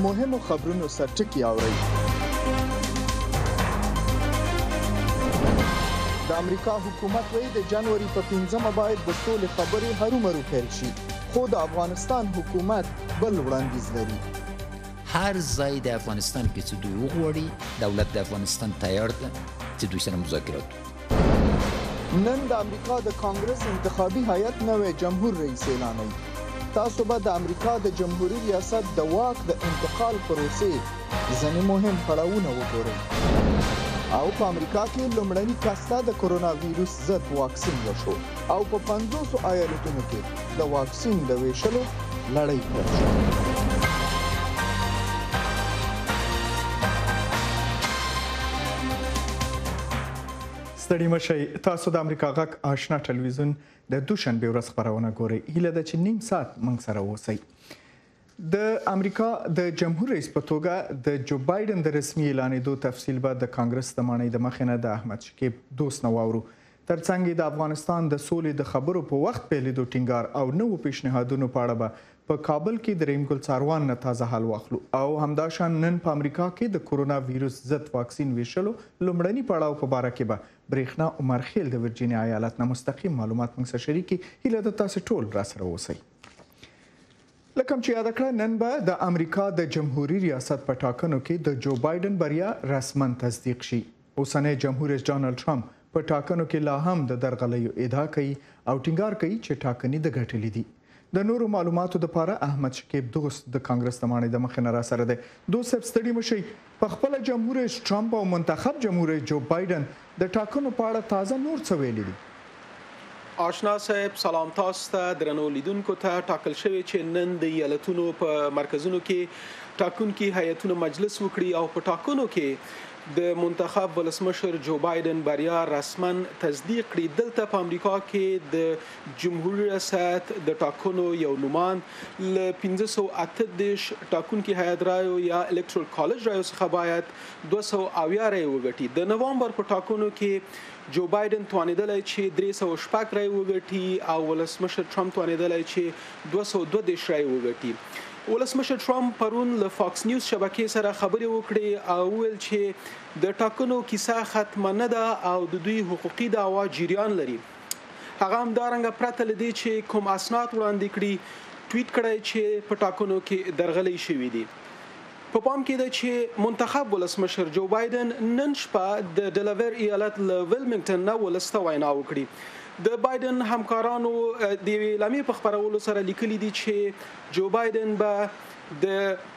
مهمو خبرونو سرټکی اورئ. د امریکا حکومت وایي د جنوري په 5مه باید د سولې خبرې هرومرو پیل شي، خو د افغانستان حکومت بل وړاندیز لري. هر ځای د افغانستان کې چې دوی وغواړي دولت د افغانستان تیار ده چې دوی سره مذاکرات وکړي. نن د امریکا د کانګرس انتخابي هیئت نوی جمهور رئیس اعلانوي. تاسو به د امریکا د جمهوریت ریاست د واک د انتقال پروسې ځینې مهم پړاوونه وګورئ. او په امریکا کې لومړني کس ته د کرونا ویروس ضد واکسین وشو او په 500 ایالتونو کې د واکسین د ویشلو لړۍ پیل شوه. ستړي مشئ، تاسو د امریکا غږ آشنا ټلویزیون د دوشنبې ورځ خبرونه ګورئ. هیله ده چې نیم ساعت موږ سره اوسئ. د امریکا د جمهور رئیس په توګه د جو بایدن د رسمي اعلانېدو تفصیل به د کانګرس د ماڼۍ د مخې نه د احمد شکیب دوست نه واورو. ترڅنګ د افغانستان د سولې د خبرو په وخت پیلېدو ټینګار او نوو پیشنهادونو په اړه به په کابل کې د رحیم ګل څاروان نه تازه حال واخلو. او همداشان نن په امریکا کې د کرونا ویروس ضد واکسین ویشلو لومړني پړاو په باره کې به برېښنا عمر خیل د ورجینیا ایالت نه مستقیم معلومات موږ سره شریکي. هیله ده تاسو ټول راسره اوسئ. لکه چې یاد کړه، نن به د امریکا د جمهوریت ریاست په ټاکنو کې د جو بایدن بریا رسما تصدیق شي. اوسنی جمهور رئیس ډانلډ ټرمپ په ټاکنو کې لا هم د درغلیو ادعا کوي او ټینګار کوي چې ټاکنې د ګټلې دي. د نورو معلوماتو لپاره احمد شکیب دوست د کانګرس د ماڼۍ د مخې نه راسره دی. دوست صاحب ستړي مشئ، په خپله جمهور رئیس ټرمپ او منتخب جمهور رئیس جو بایدن د ټاکنو په اړه تازه نور څه ویلي دي؟ آشنا صاحب سلام تاسو ته، درنو لیدونکو ته. ټاکل شوی چې نن د ایالتونو په مرکزونو کې ټاکنکي هیئتونه مجلس وکړي او په ټاکنو کې د منتخب ولسمشر جو بایدن بریا رسما تصدیق کړي. دلته په امریکا کې د جمهوریت ریاست د ټاکنو یو نومان ل 538 ټاکنکي هیئت رایو یا الکترال کالج رایو څخه باید 270 رای وګټي. د نوامبر په ټاکنو کې جو بایدن توانیدلی چې 306 رای وګټي او ولسمشر ټرمپ توانیدلی چې 222 رای وګټي. ولسمشر ټرمپ پرون له فاکس نیوز شبکې سره خبرې وکړې او ویل چې د ټاکنو کیسه ختمه نه ده او د دوی حقوقي دعوا جریان لري. هغه همدارنګه پرته له دې چې کوم اسناد وړاندې کړي، ټویټ کړی چې په ټاکنو کې درغلۍ شوې دي. په پام کې ده چې منتخب ولسمشر جو بایدن نن شپه د ډلاویر ایالت له ویلمنګټن نه ولس ته وینا وکړي. د بایدن همکارانو د اعلامیې په خپرولو سره لیکلي دي چې جو بایدن به د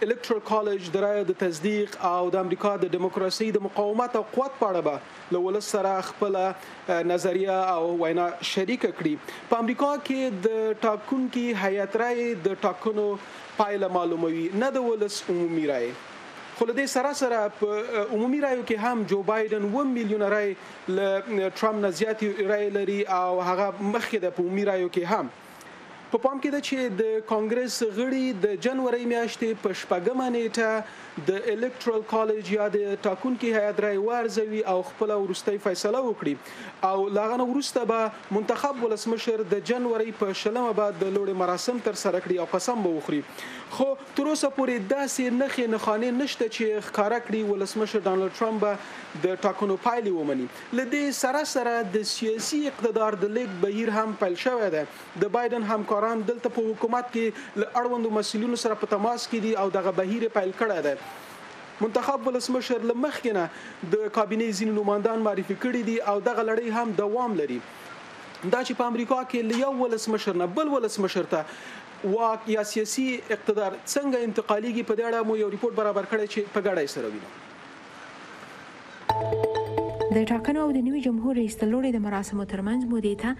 الکترال کالج د رایو د تصدیق او د امریکا د دیموکراسي د مقاومت او قوت په اړه به له ولس سره خپل نظریه او وینا شریکه کړي. په امریکا کې د ټاکنکي هیئت رای د ټاکنو پایله معلوموي، نه د ولس عمومي رای. خو له دې سره په عمومي رایو کې هم جو بایدن 1 میلیون رای له ټرمپ نه زیاتې رای لري او هغه مخکې ده په عمومي رایو کې هم. په پام کې ده چې د کانګرس غړي د جنوري میاشتې په 4مه نیټه د الکترال کالج یا د ټاکنکي هیئت رای وارزوي او خپل وروستۍ فیصله وکړي او لاغه وروسته به منتخب ولسمشر د جنوري په 20مه بعد د لوړ مراسم تر سره کړي او قسم به وخوري. خو تر اوسه پورې داسې نښې نښانې نشته چې ښکاره کړي ولسمشر ډانلډ ټرمپ به د ټاکنو پایلې ومني. له دې سره د سیاسي اقتدار د لیږد بهیر هم پیل شوی دی. د بایدن همکاران دلته په حکومت کې له اړوندو مسؤلینو سره په تماس کې دي او دغه بهیر پیل کړی دی. منتخب ولسمشر له مخکې نه د کابینې ځینې نمایندان معرفي کړي دي او دغه لړۍ هم دوام لري. دا چې په امریکا کې له یو ولسمشر نه بل ولسمشر ته واک یا سیاسي اقتدار څنګه انتقالیږي، په دې اړه مو یو ریپورت برابر کړی چې په ګډه یې سره وینو. د ټاکنو او د نوي جمهور رئیس د لوړې د مراسمو ترمنځ مودې ته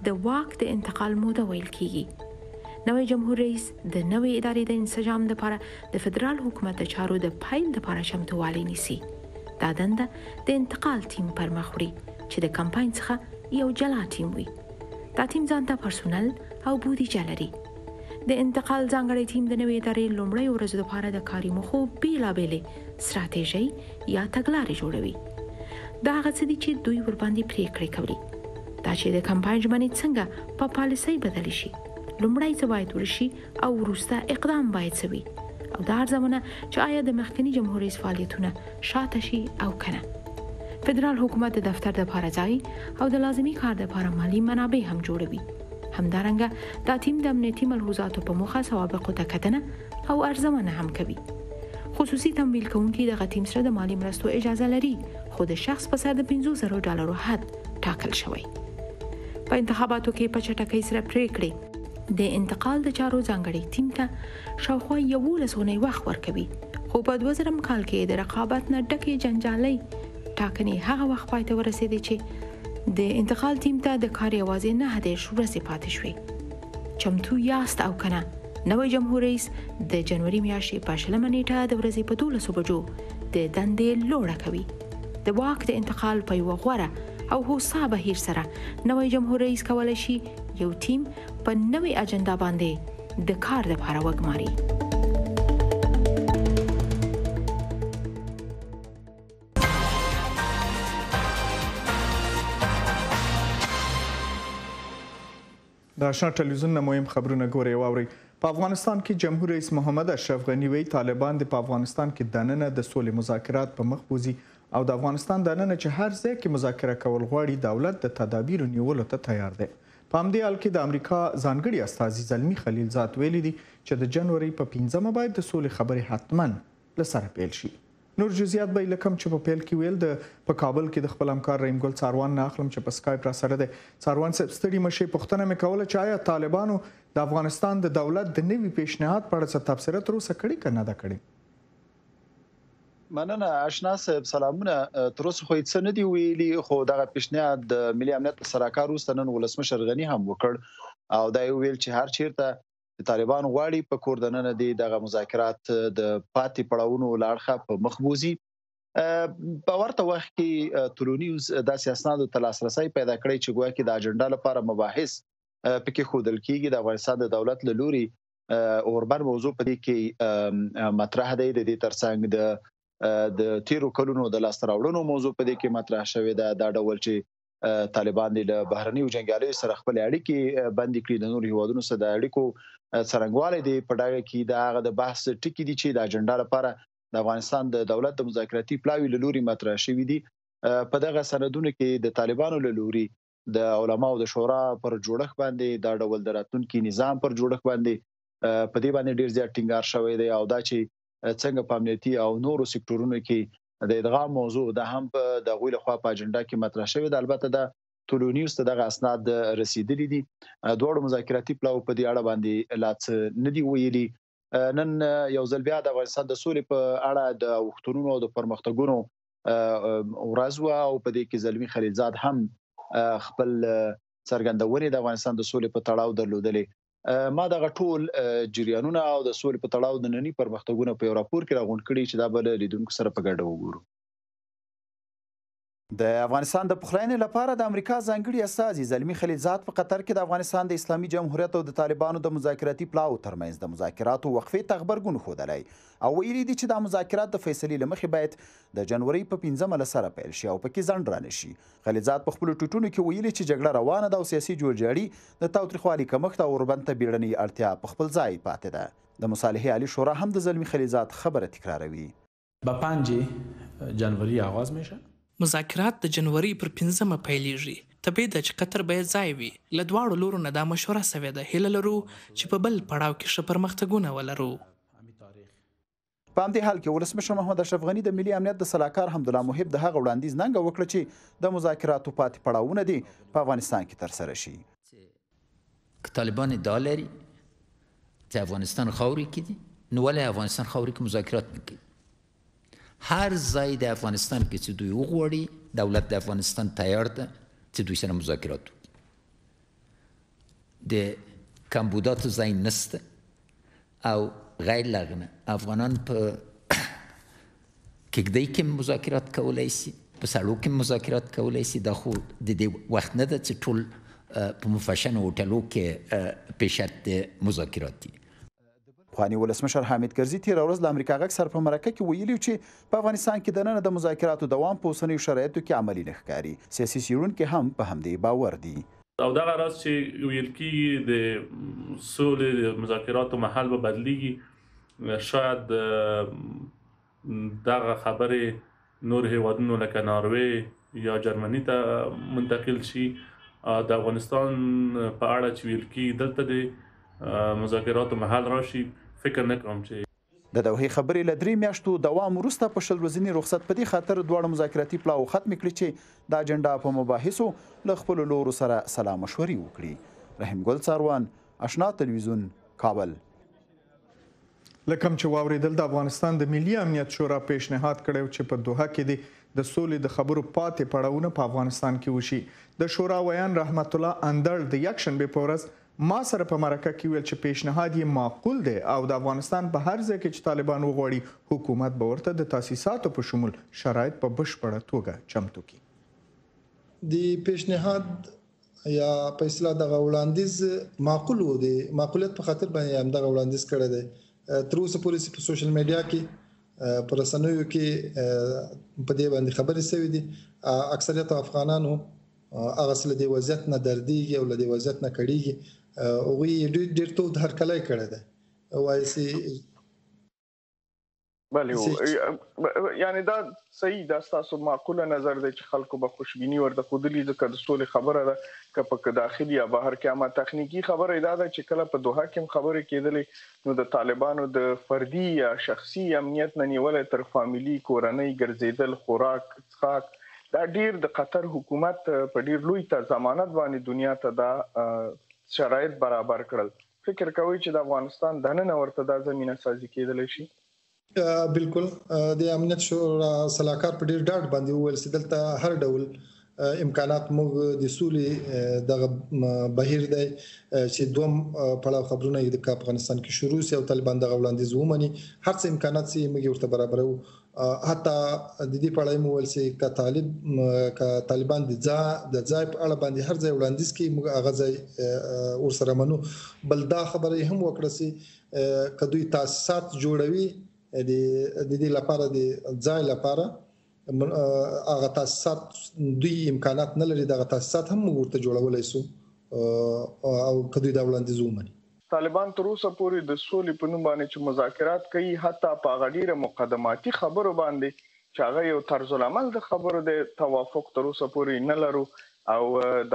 د واک د انتقال موده ویل کیږي. نوی جمهور رئیس د نوې ادارې د انسجام لپاره د فدرال حکومت د چارو د پیل لپاره چمتووالی نیسي. دا دنده د انتقال ټیم پر مخ وړي چې د کمپاین څخه یو جلا ټیم وي. دا ټیم ځانته پرسونل او بودیجه لري. د انتقال ځانګړی ټیم د نوې ادارې لومړۍ ورځو لپاره د کاري موخو بیلابېلې ستراتیژۍ یا تګلارې جوړوي. دا هغه څه دي چې دوی ورباندې پریکړې کوي. دا چې د کمپاین ژمنې څنګه په پالیسۍ بدلې شي، لومړی څه باید وشي او وروسته اقدام باید څه وي او دا ارزونه چې آیا د مخکنی جمهور رئیس فعالیتونه شاته شي او کنه. فدرال حکومت د دفتر د لپاره ځای او د لازمي کار د لپاره مالی منابع هم جوړوي. همدارنګه دا ټیم د امنیتي ملحوظاتو په موخه سوابقو ته کتنه او ارزونه هم کوي. خصوصي تمویل کوونکي د ټیم سره د مالی مرستو اجازه لري، خو د شخص په سر د $50,000 حد ټاکل شوی. په انتخاباتو کې په چټکۍ سره پریکړې د انتقال د چارو ځانګړي ټیم ته شاوخوا 11 اونۍ وخت ورکوي، خو په 2000 کال کې د رقابت نه ډکې جنجالي ټاکنې هغه وخت پای ته ورسېدې چې د انتقال ټیم ته د کار یوازې 9 ورځې پاتې شوې. چمتو یاست او کنه نوی جمهور رئیس د جنوري میاشتې په 20 نیټه د ورځې په 12 بجو د دندې لوړه کوي. د واک د انتقال په یوه غوره او هوسا بهیر سره نوی جمهور رئیس کولی شي یو ټیم په نوې اجنډا باندې د کار لپاره وګماري. د آشنا ټلویزیون نه مهم خبرونه ګورئ او اورئ. په افغانستان کې جمهور رئیس محمد اشرف غني وایي طالبان د په افغانستان کې دننه د سولې مذاکرات په مخ بوځي او د افغانستان دننه چې هر ځای کې مذاکره کول غواړي دولت د تدابیرو نیولو ته تیار دی. په همدې حال کې د امریکا ځانګړي استازي زلمي خلیلزاد ویلي دي چې د جنوري په 15مه باید د سولې خبرې حتما له سره پیل شي. نور جزئیات به لکم چې په پیل کې ویل د په کابل کې د خپل همکار رحیم ګل څاروان نه اخلم چې په سکایپ را سره دی. څاروان صاحب ستړي مشي پوښتنه مې کوله چې آیا طالبانو د افغانستان د دولت د نوي پیشنهاد په اړه څه تبصره تر اوسه کړې که نه ده کړې؟ مننه آشنا صاحب، سلامونه. تر اوسه خو هیڅ نه دی ویلي، خو دغه پیشنهاد د ملي امنیت سلاکار وروسته نن ولسمشر غني هم وکړ او دا ویل چې هر چیرته طالبان غواړي په کور دننه دي دغه مذاکرات د پاتې پړاوونو لاړخه په مخ بوځي. په ورته وخت کې تلونیوز داسې اسنادو ته لاسرسی پیدا کړی چې ګواکې د اجنډا لپاره مباحث پکې ښودل کېږي. د افغانستان د دولت له لوري اوربر موضوع په دې کې مطرح دی. د دې ترڅنګ د تیرو کلونو د لاسته راوړنو موضوع په دې کې مطرح شوې ده. دا ډول چې طالبان له بهرنیو جنګیالیو سره خپل اړیکې بندې کړي، د نورو هیوادونو سره د اړیکو څرنګوالی دی په ډاګه کې د هغه د بحث ټکي دي چې د اجنډا لپاره د افغانستان د دولت د مذاکراتي پلاوي له لوري مطرح شوي دي. په دغه سندونو کې د طالبانو له لوري د علماو د شورا پر جوړښت باندې دا ډول د راتلونکي نظام پر جوړښت باندې په دې باندې ډیر زیات ټینګار شوی دی او دا چې څنګه په امنیتي او نورو سکتورونو کې د ادغام موضوع د هم په د غوی له خوا په اجنډا کې مطرح شوی دی. البته د تولونیوز ته دغه اسناد رسیدلي دي. دواړو مذاکراتي پلاو په دې اړه باندې لا څه نه دي ویلي. نن یو ځل بیا د افغانستان د سولې په اړه د اوښتونونو او د پرمختګونو ورځ وه او په دې کې زلمي خلیلزاد هم خپل څرګندونې د افغانستان د سولې په تړاو درلودلې. ما دغه ټول جریانونه او د سولې په تړاو د ننني پرمختګونه په یو راپور کې راغونډ کړي چې دا به له لیدونکو سره په ګډه وګورو. د افغانستان د پخلاینې لپاره د امریکا ځانګړي استازي زلمي خلیلزاد په قطر کې د افغانستان د اسلامي جمهوریت او د طالبانو د مذاکراتي پلاو ترمنځ د مذاکراتو وقفې ته غبرګون ښودلی او ویلي دي چې دا مذاکرات د فیصلې له مخې باید د جنوري په 15مه له سره پیل شي او پکې ځنډ رانشي. خلیلزاد په خپلو ټویټونو کې ویلي چې جګړه روانه ده او سیاسي جوړجاړي د تاوتریخوالي کمښت او اوربند ته بیړنۍ اړتیا په خپل ځای پاتې ده. د مصالحې عالی شورا هم د زلمي خلیلزاد خبره تکراروي. با 5 جنوری آغاز میشه. مذاکرات د جنوري پر 15مه پیلیږي. طبیعي ده چې قطر باید ځای وي. له دواړو لورو نه دا مشوره سوې ده. هیله لرو چې په بل پړاو کې ښه پرمختګونه ولرو. په همدې حال کې ولسمشر محمد اشرف غني د ملي امنیت د سلاکار حمدالله محب د هغه وړاندیز ننګه وکړه چې د مذاکراتو پاتې پړاوونه دي په افغانستان کې ترسره شي. که طالبان ادعا لري چې افغانستان خاورې کې دي نو ولې افغانستان خاورې کې مذاکرات نه کوي؟ هر ځای د افغانستان کې چې دوی وغواړي دولت د افغانستان تیار ده چې دوی سره مذاکرات وکړي. د کمبوداتو ځای نشته او غیر لغنه افغانان په کېږدۍ کې مذاکرات کولی شي، په سړو کې مذاکرات کولی شي. دا خو د دې وخت نه ده چې ټول په مفشن هوټلو کې پیشت د مذاکرات دي. پخواني ولسمشر حامد کرزي تېره ورځ د امریکا غږ سره په مرکه کې ویلي چې په افغانستان کې دننه د مذاکراتو دوام په اوسنیو شرایطو کې عملي نه ښکاري. سیاسي څېړونکي هم په همدې باور دي. او دغه راز چې ویل کېږي د سولې د مذاکراتو محل به بدلیږي شاید دغه خبرې نور هیوادونو لکه ناروې یا جرمني ته منتقل شي. د افغانستان په اړه چې ویل کېږي دلته د مذاکراتو محل راشي، فکر نه کوم چې د دوحې خبرې له 3 میاشتو دوام وروسته په 20 ورځني رخصت په دې خاطر دواړه مذاکراتي پلاو ختم کړي چې د اجنډا په مباحثو له خپل لورو سره سلا مشورې وکړي. رحیم ګل څاروان، آشنا تلویزیون، کابل. لکه چې واوریدل د افغانستان د ملي امنیت شورا پیشنهاد کړی چې په دوحه کې د سولې د خبرو پاتې پړاوونه په افغانستان کې وشي. د شورا ویان رحمت الله اندړ د یکشنبه په ورځ ما سره په مرکه کې ویل چې پیشنهاد یې معقول دی او د افغانستان په هر ځای کې چې طالبان وغواړي حکومت به ورته د تاسیساتو په شمول شرایط په بشپړه توګه چمتو کړي. د پیشنهاد یا په اصطلاح دغه وړاندیز معقول و دی، معقولیت په خاطر باندې هم دغه وړاندیز کړی دی. تر اوسه پورې په سوشل میډیا کې پر رسنیو کې په دې باندې خبرې شوې دي. اکثریت افغانانو هغه سره د وضعیت نه درديږي او له دې وضعیت نه کړيږي او وی ډېر ته هرکلی کړی دی. وایي سي بله یعنی دا صحیح دا تاسو معقوله نظر دی چې خلکو به خوشبینی ورته خودلی ځکه د سولې خبره ده که په داخلي یا بهر کې. اما تخنیکی خبره دا ده چې کله په دوحه کې خبرې کېدلې نو د طالبانو د فردي یا شخصي امنیت نه نیولې تر فامیلی کورنۍ ګرځیدل، خوراک، څښاک، دا ډیر د قطر حکومت په ډیر لوی ضمانت باندې دنیا ته دا شرایط برابر کړل. فکر کوي چې د افغانستان دننه ورته دا زمينه سازي کېدلی شي؟ بالکل د امنیت شورا صلاحکار په ډیر ډاډ باندې وویل چې دلته هر ډول امکانات موږ د سولې د بهیر دی چې دوم پړاو خبرونه د افغانستان کې شروع سي او طالبان د وړاندیز ومني. هر څه امکانات سي موږ ورته برابرو. حتی د دې په اړه مو ول سي ک طالبان د ځای په اړه باندې هر ځای وړاندیز کوي موږ هغه ځای ورسره منو. بل دا خبره هم وکړه سي کدوې تاسیسات جوړوي د دې لپاره د ځای لپاره هغه تاسیسات دوی امکانات نه لري. دغه تاسیسات هم ورته جوړولای شو او کدوې دا وړاندیز ومني. طالبان تر اوسه پورې د سولې په نوم باندې چې مذاکرات کوي حتی په غډیره مقدماتي خبرو باندې چې هغه یو طرز العمل د خبرو د توافق تر اوسه پورې نه لرو او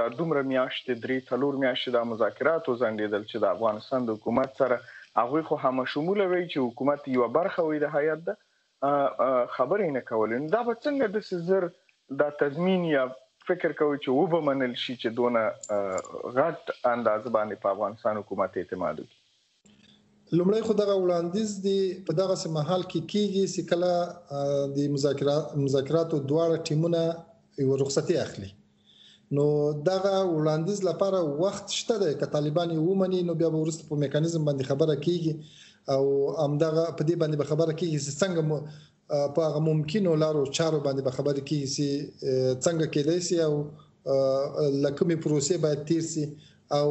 د دومره میاشتې 3-4 میاشتې د مذاکرات وزندیدل چې د افغانستان د حکومت سره هغه خو هم شموله وي چې حکومت یو برخه وي د هیئت د خبرې نه کولې. دا به څنګه د سزر د تضمین یا فکر کوي چې و به منل شي چې دونه غټ انداز باندې په افغانستان حکومت اعتماد وکړي؟ لومړی خو دغه وړاندیز دی په دغه سمحال کې کیږي چې کله د مذاکراتو دواړه ټیمونه یو رخصتي اخلي. نو دغه وړاندیز لپاره وخت شته دی که طالبان ومني نو بیا به وروسته په میکانیزم باندې خبره کیږي او همدغه په دې باندې به خبره کیږي چې څنګه په هغه ممکنو لارو چارو باندې به خبرې کیږي چې څنګه کېدای شي او لکه پروسې باید تیر شي او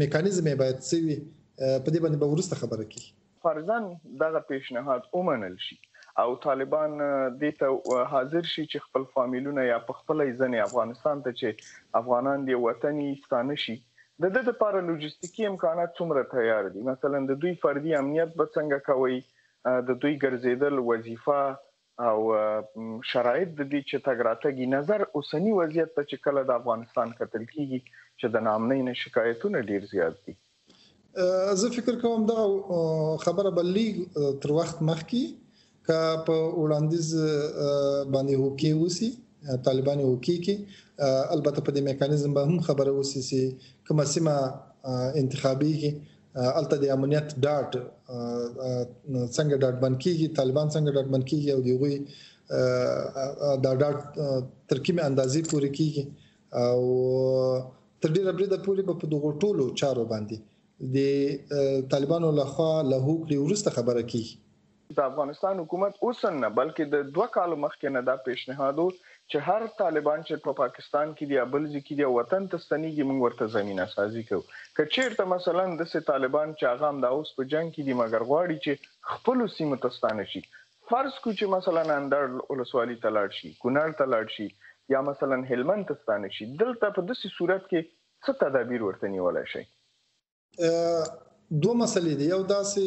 میکانیزم باید سوي په دې باندې به وروسته خبره کیږي. فرضاً دغه پیشنهاد ومنل شي او طالبان دې ته حاضر شي چې خپل فامیلونه یا په خپل ځنې افغانستان ته چې افغانان دی وطني ستانه شي د دې لپاره لوجستیکي امکانات څومره تیار دي؟ مثلا د دوی فردي امنیت به څنګه کوي، د دوی ګرځیدل، وظیفه او شرایط د دې چې تګ راتګي نظر اوسنی وضعیت ته چې کله د افغانستان کتل کیږي چې د نامنۍ نه شکایتونه ډیر زیات دي. زه فکر کوم دا خبره بلې تر وخت مخکې که په وړاندیز باندې هوکي وسی طالبان هوکي کې البته په دې میکانیزم به هم خبره وسی چې کومه سیمه انتخابي کې الته د امنیت ډاټ څنګه ډاټ باندې کېږي، طالبان څنګه ډاټ باندې کېږي او دوی دا ډاټ تر کومه اندازې پورې کېږي او تر ډیره بریده پورې په دغه ټولو چارو باندې د طالبانو لخوا له هوکړې وروسته خبره کېږي. د افغانستان حکومت اوسن نه بلکې د 2 کال مخکې نه دا پیشنهاد چې هر طالبان چې په پاکستان کې دی بل ځکه دی وطن ته ستنیږي موږ ورته زمينه سازي کوو. که چیرته مثلا د طالبان چې هغه هم د اوس په جنگ کې دی مګر غواړي چې خپل سیمه ته ستانه شي، فرض کو چې مثلا اندر ولسوالي ته لاړ شي، کونړ ته لاړ شي یا مثلا هلمند ته ستانه شي، دلته په داسې صورت کې څه تدابیر ورته نیولای شي؟ دوه مسلې دي. یو داسې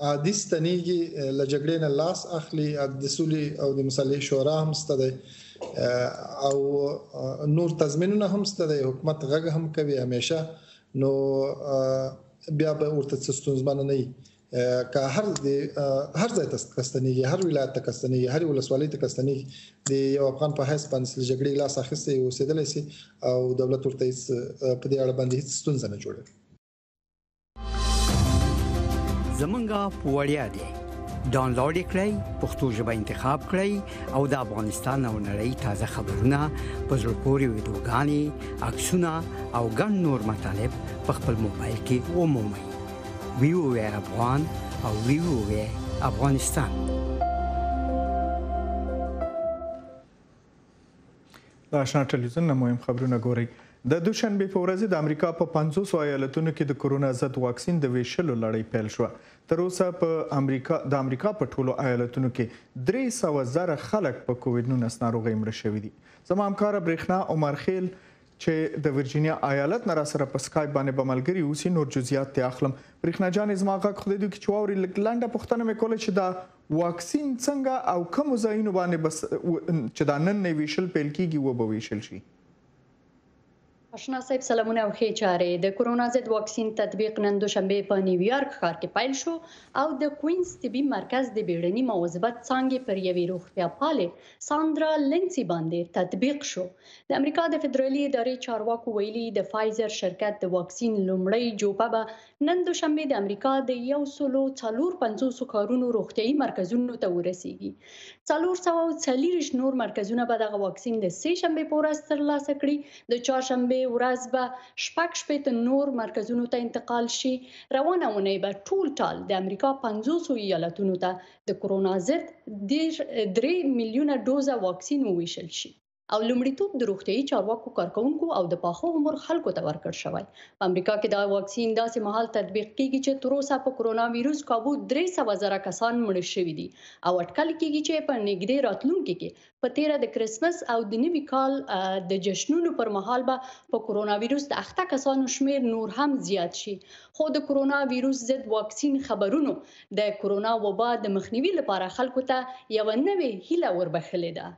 عادي ستنېږي له جګړې نه لاس اخلي، د سولې او د مصالحې شورا هم شته دی او نور تضمینونه هم شته دی، حکومت غږ هم کوي همیشه، نو بیا به ورته څه ستونزمنه نه وي. که هر ځای ته کستنېږي، هر ولایت ته کستنېږي، هر ولسوالۍ ته کستنېږي، د یو افغان په حیث باندې له جګړې لاس اخیستی اوسېدلی شي او دولت ورته هېڅ په دې اړه باندې هېڅ ستونزه نه جوړوي. زمونږه په وړیا دی، ډاونلوډ یې کړئ، پښتو ژبه انتخاب کړئ او د افغانستان او نړۍ تازه خبرونه، په زړه پورې ویډیوګانې، عکسونه او ګڼ نور مطالب په خپل موبایل کې ومومئ. VOA افغان او VOA افغانستان. د آشنا ټلویزیون نه مهم خبرونه ګورئ. د دوشنبې په ورځ د امریکا په 500 ایالتونو کې د کرونا ضد واکسین د ویشلو لړۍ پیل شوه. تر اوسه په امریکا په ټولو ایالتونو کې 300,000 خلک په کووډ-19 ناروغۍ مړه شوي دي. زما همکاره برېښنا عمر خیل چې د ورجینیا ایالت نه راسره په سکایپ باندې به ملګري اوسي، نور جزئیات ته اخلم. برېښنا جانې زما غږ خدای دې چې واوري، لنډه پوښتنه مې کوله چې دا واکسین څنګه او کومو ځایونو باندې چې دا نن نه ویشل پیل کیږي و به ویشل شي؟ آشنا صاحب سلامونه او ښې چارې. د کرونا ضد واکسین تطبیق نن دوشنبه په نیویارک ښار کې پیل شو او د کوینز طبي مرکز د بیړني مواظبت څانګې پر یوې روغتیاپالې ساندرا لینسي باندې تطبیق شو. د امریکا د فدرالي ادارې چارواکو ویلي د فایزر شرکت د واکسین لومړۍ جوپه به نن دوشنبه د امریکا د 154 کارونو روغتیايي مرکزونو ته ورسیږي. 440 نور مرکزونه به دغه واکسین د سه شنبه په ورځ ترلاسه کړي. د چهارشنبه ورځ به 6 نور مرکزونو ته انتقال شي. روانه اونۍ به ټول ټال د امریکا 500 ایالتونو ته د کرونا ضد 3 میلیونه ډوزه واکسین وویشل شي او لومړیتوب د روغتیايي چارواکو کارکونکو او د پاخه عمر خلکو ته ورکړ شوی. په امریکا کې دا واکسین داسې مهال تطبیق کیږي چې تر اوسه په کرونا وایروس کابو 300,000 کسان مړه شوي دي او اټکل کیږي چې په نږدې راتلونکي کې په تیره د کرسمس او د نوي کال د جشنونو پر مهال به په کرونا وایروس د اخته کسانو شمیر نور هم زیات شي. خو د کرونا وایروس ضد واکسین خبرونو د کرونا وبا د مخنیوي لپاره خلکو ته یو نوې هیله وربخلې ده.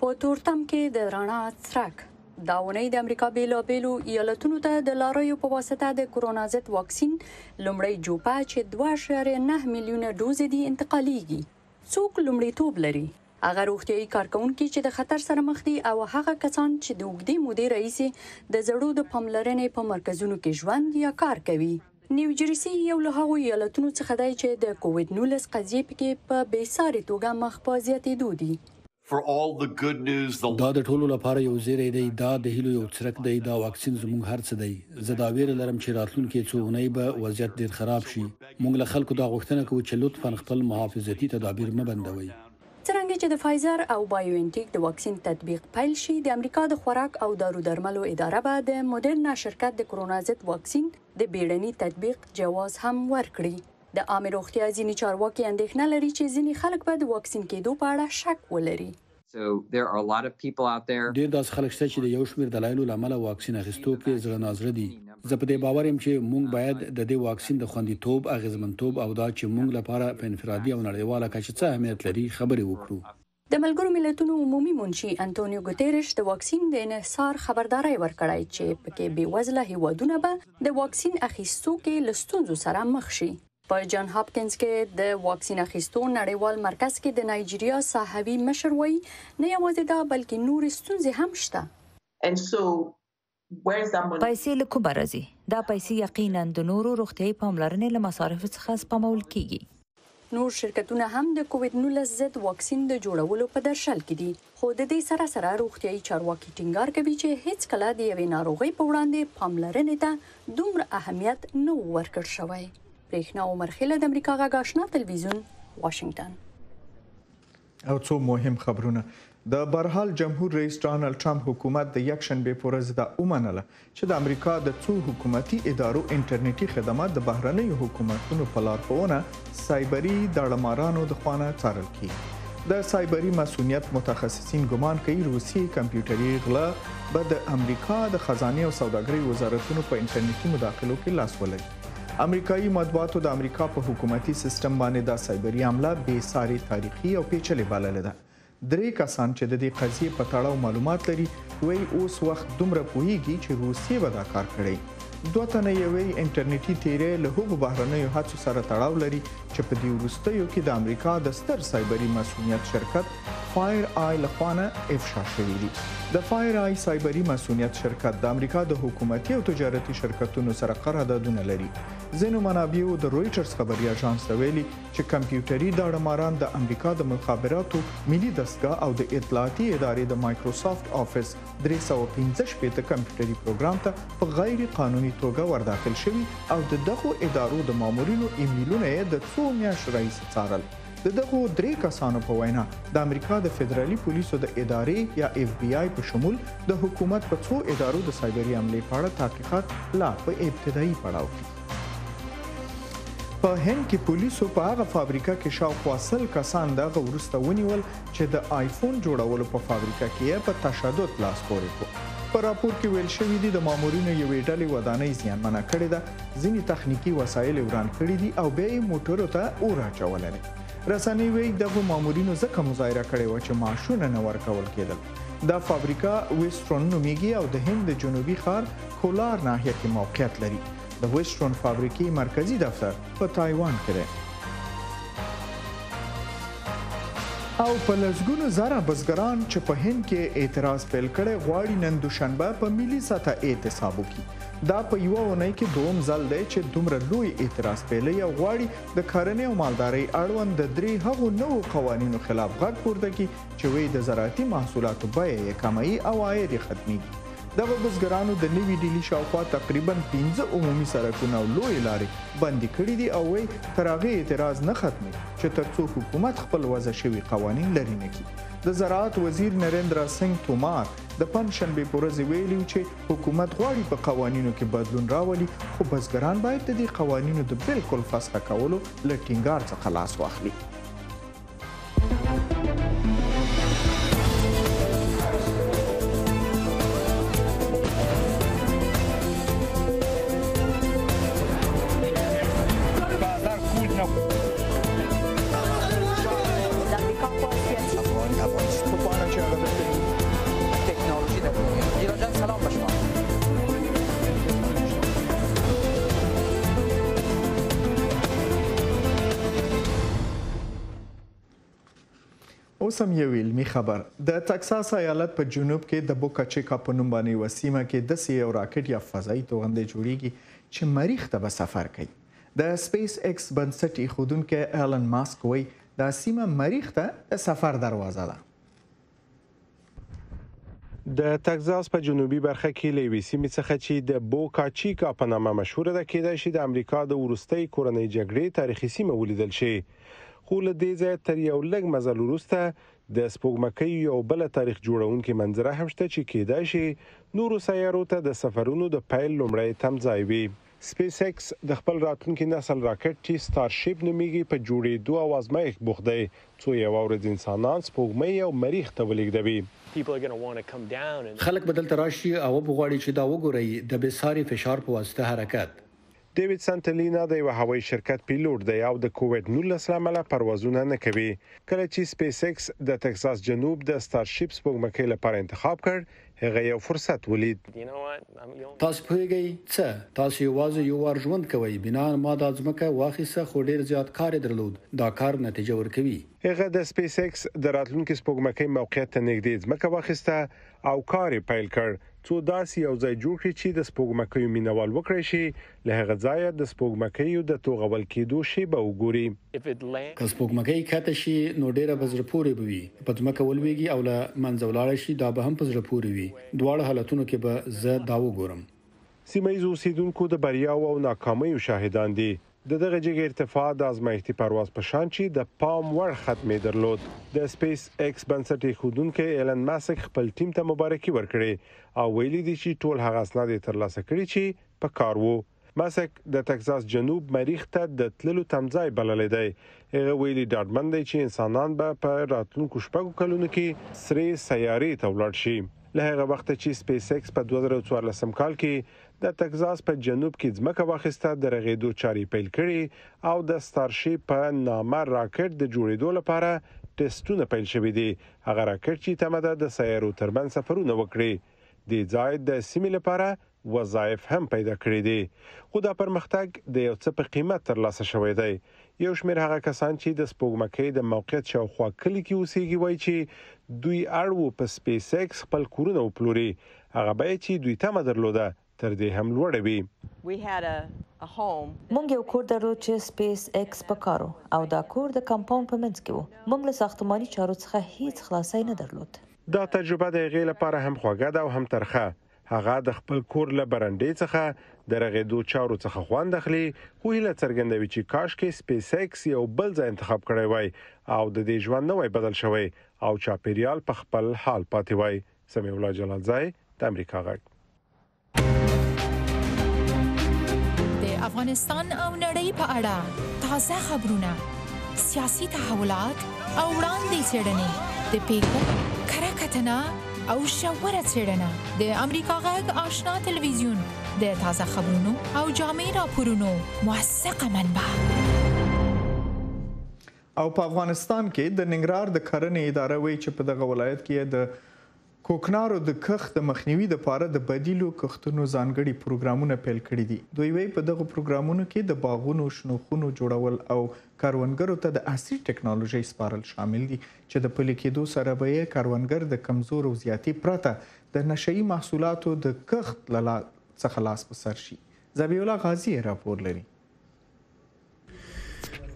په تورتم کې د رڼا څرک دا اونۍ د امریکا بیلابیلو ایالتونو ته د لاریو په واسطه د کرونا ضد واکسین لومړی جوپه چې 2.9 میلیونه ډوز دي انتقالیږي. څوک لومړیتوب لري؟ هغه روغتیايي کارکونکي چې د خطر سره مخ دي او هغه کسان چې د اوږدې مودې راهیسې د زړو د پاملرنې په مرکزونو کې ژوند یا کار کوي. نیوجرسي یو له هغو ایالتونو څخه دی چې د کووډ-19 قضیې پکې په بېساري توګه مخ په زیاتېدو دي. دا د ټولو لپاره یو زیری دی، دا د هیلو یو څرک دی، دا واکسین زموږ هر څه دی. زه دا ویره لرم چې راتلونکي څو اونۍ به وضعیت ډیر خراب شي. موږ له خلکو دا غوښتنه کوو چې لطفاً خپل محافظتي تدابیر مه بندوي. څرنګه چې د فایزر او بایوانټیک د واکسین تطبیق پیل شي، د امریکا د خوراک او دارو درملو اداره به د مدرنا شرکت د کرونا ضد واکسین د بیړني تطبیق جواز هم ورکړي. د عامه روغتیا ځینې چارواکي اندېښنه لري چې ځینې خلک به د واکسین کېدو په اړه شک ولري. ډیر داس خلک شته چې د یو شمېر دلایلو له امله واکسین اخیستو کې زړه نازړه دي. زه په دې باور یم چې موږ باید د دې واکسین د خوندیتوب، اغیزمنتوب او دا چې موږ لپاره په انفرادي او نړیواله کچه څه اهمیت لري خبرې وکړو. د ملګرو ملتونو عمومي منشي انټونیو ګوتيرش د واکسین د انحصار خبرداري ورکړای چې پکې بېوزله هیوادونه به د واکسین اخیستو کې له ستونزو سره مخ شي. په جان هاپکینز کې د واکسین اخیستو نړیوال مرکز کې د نایجیریا صحوي مشر وایي نه یوازې دا بلکې نور ستونزې هم شته. پیسې له کومه راځي؟ دا پیسې یقینا د نورو روغتیايي پاملرنې له مصارفو څخه سپمول کیږي. نور شرکتونه هم د کووډ-19 ضد واکسین د جوړولو په درشل کې دي، خو د دې سره روغتیايي چارواکي ټینګار کوي چې هیڅ کله د یوې ناروغۍ په وړاندې پاملرنې ته دومره اهمیت نه ورکړ شوی. برېښنا عمر خیل د امریکا غږ آشنا تلویزیون واشنگټن. او څو مهم خبرونه. د برحال جمهور رئیس ډانلډ ټرمپ حکومت د یکشنبه په ورځ دا ومنله چې د امریکا د څو حکومتي ادارو انټرنیټي خدمات د بهرنیو حکومتونو په لارښوونه سایبري داړهمارانو د خوا څارل کیږي. د سایبري مسؤلیت متخصصین ګمان کوي روسي کمپیوټري غلا به د امریکا د خزانه او سوداګرۍ وزارتونو په انټرنیټي مداخلو کې لاس ولري. امریکایي مطبوعاتو د امریکا په حکومتي سیستم باندې د سایبري حمله بې ساري تاریخي او پیچلې بللې ده. 3 کسان چې د دې قضیې په تړاو معلومات لري وایي اوس وخت دومره پوهیږي چې روسیې به دا کار کړی. 2 تنه یوې انټرنیټي تیرې له هغو بهرنیو هڅو سره تړاو لري چې په دې وروستیو کې د امریکا د ستر سایبري مسؤلیت شرکت فایر آی لخوا نه افشا شوي دي. د فایر آی سایبري مسؤلیت شرکت د امریکا د حکومتي او تجارتي شرکتونو سره قراردادونه لري. ځینو منابعو د رویټرز خبري اژانس ته ویلي چې کمپیوټري داړهماران د امریکا د مخابراتو ملي دستګاه او د اطلاعاتي ادارې د مایکروسافت آفیس 315 کمپیوټري پروګرام ته په غیر قانوني توګه ورداخل شوي او د دغو ادارو د مامورینو ایمیلونه یې د څو میاشتو راهیسې څارل. د دغو 3 کسانو په وینا د امریکا د فدرالي پولیسو د ادارې یا اف بی آی په شمول د حکومت په څو ادارو د سایبري حملې په اړه تحقیقات لا په ابتدایي پړاو کې. په هند کې پولیسو په هغه فابریکه کې شاوخوا 100 کسان دغه وروسته ونیول چې د آیفون جوړولو په فابریکه کې په تشدد لاس پورې کړ. په راپور کې ویل شوي دي د مامورینو یوې ډلې ودانۍ زیانمنه کړې ده، ځینې تخنیکي وسایل وران کړي دي او بیا یې موټرو ته اور اچولی دی. رسنۍ وایي دغو مامورینو ځکه مظاهره کړې وه چې معاشونه نه ورکول کېدل. دا فابریکه ویسټرون نومیږي او د هند د جنوبي ښار کولار ناحیه کې موقعیت لري. د ویسټرون فابریکې مرکزی دفتر په تایوان کې دی. او په لسګونو زره بزګران چې په هند کې اعتراض پیل کړی غواړي نن دوشنبه په ملي سطح اعتصاب وکړي. دا په یوه اونۍ کې دوم ځل دی چې دومره لوی اعتراض پیلوي او غواړي د کرنې او مالدارۍ اړوند د 3 هغو نوو قوانینو خلاف غږ پورته کړي چې وایي د زراعتي محصولاتو بیه یې کموي او عاید یې ختمیږي. دغه بزګرانو د نوي ډیلي شاوخوا تقریبا 15 عمومي سړکونه او لویې لارې بندي کړي دي او وایي تر هغې اعتراض نه ختمي چې تر څو حکومت خپل وضع شوي قوانین لرې نه کړي. د زراعت وزیر نریندرا سنګ تومار د پنجشنبې په ورځ ویلي چې حکومت غواړي په قوانینو کې بدلون راولي، خو بزګران باید د دې قوانینو د بالکل فسخه کولو له ټینګار څخه لاس واخلي. اوس هم یو علمي خبر. د تکساس ایالت په جنوب کې د بوکا چیکا په نوم باندې یوه سیمه کې داسې یو راکټ یا فضایي توغندی جوړیږي چې مریخ ته به سفر کوي. د سپیس ایکس بنسټ ایښودونکی ایلن ماسک وایي دا سیمه مریخ ته د سفر دروازه ده. د تکساس په جنوبي برخه کې له یوې سیمې څخه چې د بوکا چیکا په نامه مشهوره ده کېدای شي د امریکا د وروستۍ کورنۍ جګړې تاریخي سیمه ولیدل شي. خو له دې ځایه تر یو لږ مزل وروسته د سپوږمکۍ یو بله تاریخ جوړونکې منظره هم شته چې کېدای شي نورو سیارو ته د سفرونو د پیل لومړی تمځای وي. سپیس ایکس د خپل راتلونکي نسل راکټ چې ستارشیپ نومیږي په جوړېدو او ازمایښت بوخت دی څو یوه ورځ انسانان سپوږمۍ او مریخ ته ولېږدوي. خلک به دلته راشي او وغواړي چې دا وګوري د بېساري فشار په واسطه حرکت. ډیوډ سانټلینا د یو هوایي شرکت پیلوټ دی او د کووډ-19 لامل پروازونه نه کوي. کله چې سپیس ایکس د تکساس جنوب د ستارشیپ سپوږمکۍ لپاره انتخاب کړ، هغه یو فرصت ولید. تاسو پوهیږئ څه؟ تاسو یوازې یو وار ژوند کوئ. بنا ما د ځمکه واخیسته خو ډیر زیات کار درلود. دا کار نتیجه ورکوي. هغه د سپیس ایکس د راتلونکي سپوږمکۍ موقعیت ته نږدې ځمکه واخیسته او کار یې پیل کړ څو داسې یو ځای جوړ کړي چې د سپوږمکیو مینوال وکړي شي له هغه ځایه د سپوږمکیو د توغول کېدو شیبه وګوري. که سپوږمکۍ کته شي نو ډیره به زړه پورې وي، په ځمکه ولويږي او له منځه ولاړ شي دا به هم په زړه پورې وي. دواړه حالتونو کې به زه دا وګورم. سیمه ییزو اوسیدونکو د بریاو او ناکامیو شاهدان دي. دغه جګ ارتفاع د ازمایښتي پرواز په شان چې د پام وړ ختمې درلود. د سپیس ایکس بنسټ ایښودونکی ایلن ماسک خپل ټیم ته مبارکي ورکړې او ویلي دي چې ټول هغه اسناد یې ترلاسه کړي چې په کار وو. ماسک د تکساس جنوب مریخ ته د تللو تمځای بللی دی. هغه ویلي ډاډمن دی چې انسانان به په راتلونکو 6 کلونو کې سرې سیارې ته ولاړ شي. له هغه وخت چې سپیس ایکس په 2014 کال کې د تگزاس په جنوب کې ځمکه واخیسته د رغېدو چارې پیل کړي او د ستارشیپ په نامه راکټ د جوړېدو لپاره ټیسټونه پیل شوي دي. هغه راکټ چې تمه ده د سیارو ترمنځ سفرونه وکړي. د ځای د سیمې لپاره وظایف هم پیدا کړي دي. خو دا پرمختګ د یو څه په قیمت ترلاسه شوی دی. یو شمېر هغه کسان چې د سپوږمکۍ د موقعیت شاوخوا کلي کې اوسېږي وایي چې دوی اړ وو په سپیس ایکس خپل کورونه وپلوري. هغه بیه چې دوی تمه درلوده تر دې هم لوړه وي. مونږ یو کور درلود چې سپیس ایکس په کارو او دا کور د کمپاوند په منځ کې و. مونږ له ساختماني چارو څخه هیڅ خلاصي نه درلود. دا تجربه د هغې لپاره هم خوږه ده او هم ترخه. هغه د خپل کور له برنډې څخه د رغېدو چارو څخه خوند اخلي، خو هیله څرګندوي چې کاشکې سپیس ایکس یو بل ځای انتخاب کړی وای او د دې ژوند نه وای بدل شوی او چاپیریال په خپل حال پاتې وای. سمیع الله جلالزای، د امریکا غږ. د افغانستان او نړۍ په اړه تازه خبرونه، سیاسي تحولات او وړاندې څېړنې، د پیښو کره کتنه او ژوره څېړنه، د امریکا غږ آشنا تلویزیون د تازه خبرونو او جامع راپورونو موثقه منبع. او په افغانستان کې د ننګرهار د کرنې اداره وایي چې په دغه ولایت کې د کوکنارو د کښت د مخنیوي لپاره د بدیلو کښتونو ځانګړي پروګرامونه پیل کړي دي. دوی وایي په دغه پروګرامونو کې د باغونو شنوخونو جوړول او کروندګرو ته د عصري ټکنالوژي سپارل شامل دي چې د پلي کېدو سره به یې کروندګر د کمزور او زیاتې پرته د نشهیي محصولاتو د کښت څخه لاس په سر شي. ذبیح الله غازي راپور لري.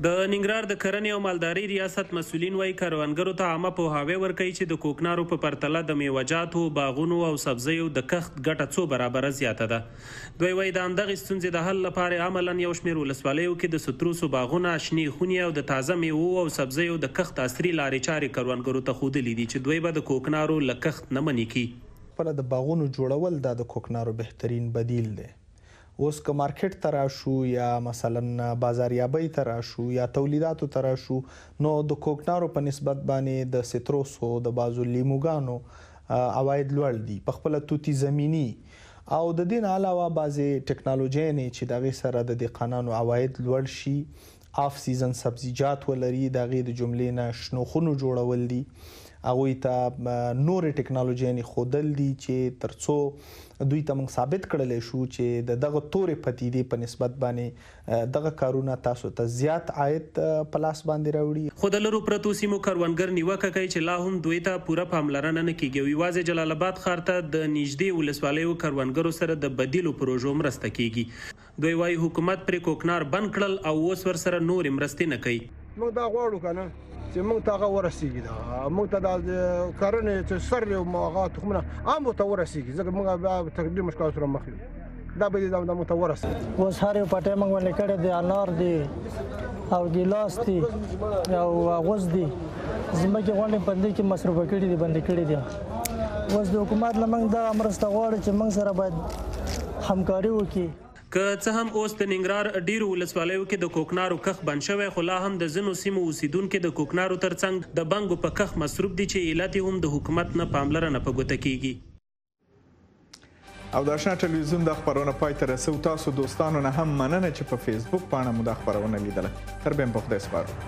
د ننګرهار د کرنې او مالدارۍ ریاست مسؤلین وايي کروندګرو ته عامه پوهاوی ورکوي چې د کوکنارو په پرتله د میوهجاتو، باغونو او سبزیو د کښت ګټه څو برابره زیاته ده. دوی وايي د همدغې ستونزې د حل لپاره عملاً یو شمېر ولسوالیو کې د ستروسو باغونه، شنې خونې او د تازه میوو او سبزیو د کښت عصري لارې چارې کروندګرو ته ښودلې دي چې دوی به د کوکنارو له کښت نه منې کړي. خپله د باغونو جوړول دا د کوکنارو بهترین بدیل دی. اوس که مارکیټ ته راشو یا مثلا بازاریابۍ ته راشو یا تولیداتو ته راشو نو د کوکنارو په نسبت باندې د سیتروسو، د بازو لیموګانو عواید لوړ دي په خپله توتي زمینی او د دې نه علاوه بعضې ټکنالوژۍ چې د هغې سره د دهقانانو عواید لوړ شي. آف سیزن سبزیجات ولري، د هغې د جملې نه شنوخونو جوړول دي، هغوی ته نورې ټکنالوژۍ ښودل دي چې تر څو دوی ته موږ ثابت کړلی شو چې د دغه تورې پدیدې په نسبت باندې دغه کارونه تاسو ته زیات عاید په لاس باندې راوړي. خو د لرو پرتو سیمو کروندګر نیوکه کوي چې لا هم دوی ته پوره پاملرنه نه کیږي او یوازې جلال آباد ښار ته د نږدې ولسوالیو کروندګرو سره د بدیلو پروژو مرسته کیږي. دوی وايي حکومت پرې کوکنار بند کړل او اوس ورسره نورې مرستې نه کوي. موږ دا غواړو که نه چې موږ ته هغه ورسېږي، موږ ته د کرنې چې سر یو هغه تخمونه عام ورته ورسېږي، ځکه موږ بیا تقریبي مشکلاتو سره مخ یو. دا به دې موږ ته ورسېږي. اوس هر یو پټی موږ ولې کړی دی، انار دی او ګیلاس دی او غوز دی، ځمکې غونډې بندې کې مصرفه کړي دي، بندې کړي دي. اوس د حکومت له موږ دا مرسته غواړو چې موږ سره باید همکاري وکړي. که څه هم اوس د ننګرهار ډیرو ولسوالیو کې د کوکنارو کښت بند شوی، خو لا هم د ځینو سیمو اوسیدونکي د کوکنارو ترڅنګ د بنګو په کښت مصروف دي چې علت یې هم د حکومت نه پاملرنه په ګوته کیږي. او د آشنا ټلویزیون د خبرونه پای ته رسو. تاسو دوستانو نه هم مننه چې په فیسبوک پاڼه مو دا خبرونه لیدله. تر بیا په خدای سپارو.